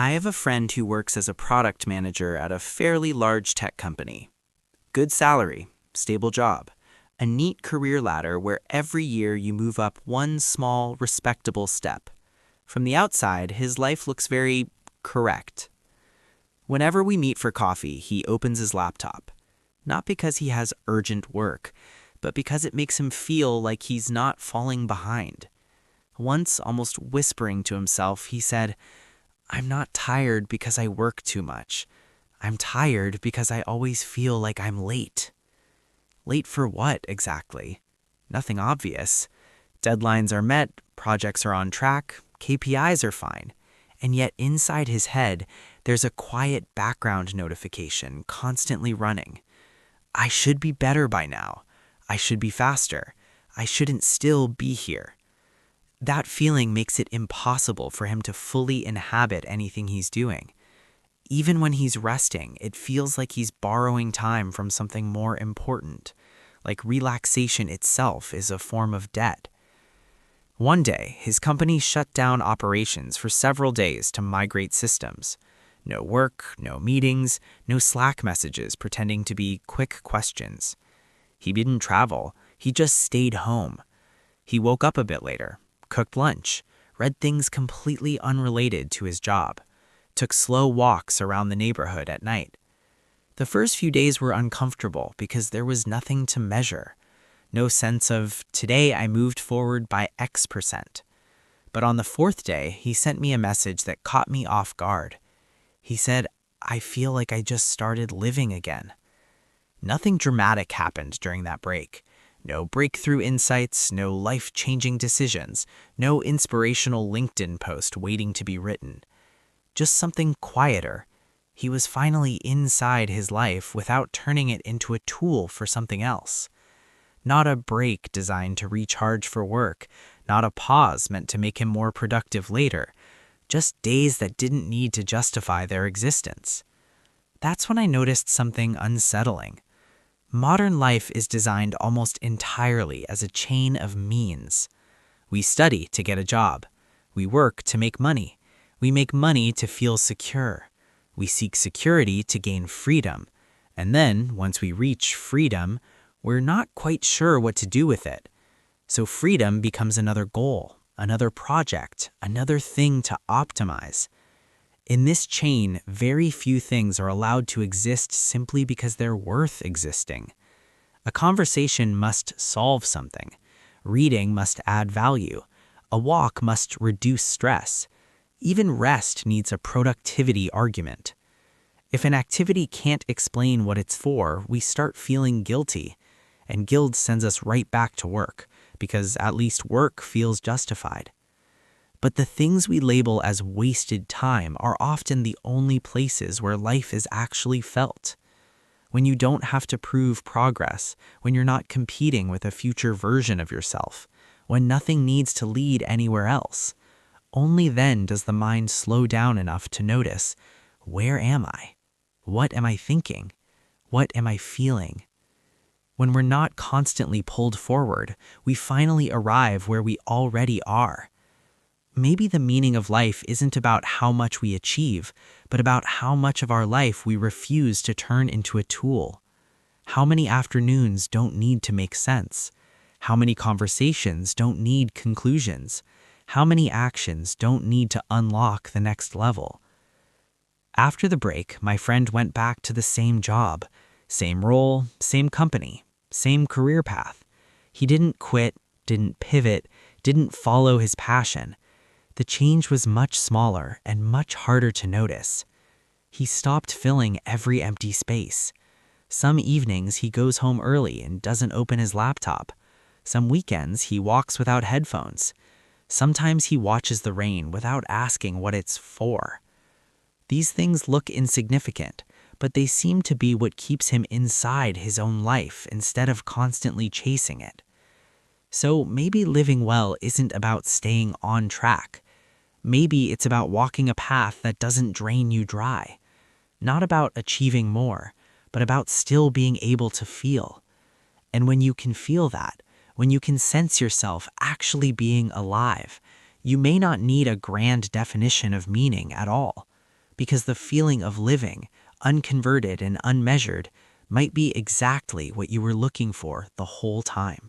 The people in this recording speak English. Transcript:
I have a friend who works as a product manager at a fairly large tech company. Good salary, stable job, a neat career ladder where every year you move up one small, respectable step. From the outside, his life looks very correct. Whenever we meet for coffee, he opens his laptop. Not because he has urgent work, but because it makes him feel like he's not falling behind. Once, almost whispering to himself, he said, "I'm not tired because I work too much. I'm tired because I always feel like I'm late." Late for what, exactly? Nothing obvious. Deadlines are met, projects are on track, KPIs are fine. And yet inside his head, there's a quiet background notification constantly running. I should be better by now. I should be faster. I shouldn't still be here. That feeling makes it impossible for him to fully inhabit anything he's doing. Even when he's resting, it feels like he's borrowing time from something more important, like relaxation itself is a form of debt. One day, his company shut down operations for several days to migrate systems. No work, no meetings, no Slack messages pretending to be quick questions. He didn't travel, he just stayed home. He woke up a bit later, cooked lunch, read things completely unrelated to his job, took slow walks around the neighborhood at night. The first few days were uncomfortable because there was nothing to measure. No sense of, today I moved forward by X%. But on the fourth day, he sent me a message that caught me off guard. He said, "I feel like I just started living again." Nothing dramatic happened during that break. No breakthrough insights, no life-changing decisions, no inspirational LinkedIn post waiting to be written. Just something quieter. He was finally inside his life without turning it into a tool for something else. Not a break designed to recharge for work, not a pause meant to make him more productive later, just days that didn't need to justify their existence. That's when I noticed something unsettling. Modern life is designed almost entirely as a chain of means. We study to get a job. We work to make money. We make money to feel secure. We seek security to gain freedom. And then, once we reach freedom, we're not quite sure what to do with it. So freedom becomes another goal, another project, another thing to optimize. In this chain, very few things are allowed to exist simply because they're worth existing. A conversation must solve something. Reading must add value. A walk must reduce stress. Even rest needs a productivity argument. If an activity can't explain what it's for, we start feeling guilty. And guilt sends us right back to work, because at least work feels justified. But the things we label as wasted time are often the only places where life is actually felt. When you don't have to prove progress, when you're not competing with a future version of yourself, when nothing needs to lead anywhere else, only then does the mind slow down enough to notice, where am I? What am I thinking? What am I feeling? When we're not constantly pulled forward, we finally arrive where we already are. Maybe the meaning of life isn't about how much we achieve, but about how much of our life we refuse to turn into a tool. How many afternoons don't need to make sense? How many conversations don't need conclusions? How many actions don't need to unlock the next level? After the break, my friend went back to the same job, same role, same company, same career path. He didn't quit, didn't pivot, didn't follow his passion. The change was much smaller and much harder to notice. He stopped filling every empty space. Some evenings he goes home early and doesn't open his laptop. Some weekends he walks without headphones. Sometimes he watches the rain without asking what it's for. These things look insignificant, but they seem to be what keeps him inside his own life instead of constantly chasing it. So maybe living well isn't about staying on track. Maybe it's about walking a path that doesn't drain you dry. Not about achieving more, but about still being able to feel. And when you can feel that, when you can sense yourself actually being alive, you may not need a grand definition of meaning at all. because the feeling of living, unconverted and unmeasured, might be exactly what you were looking for the whole time.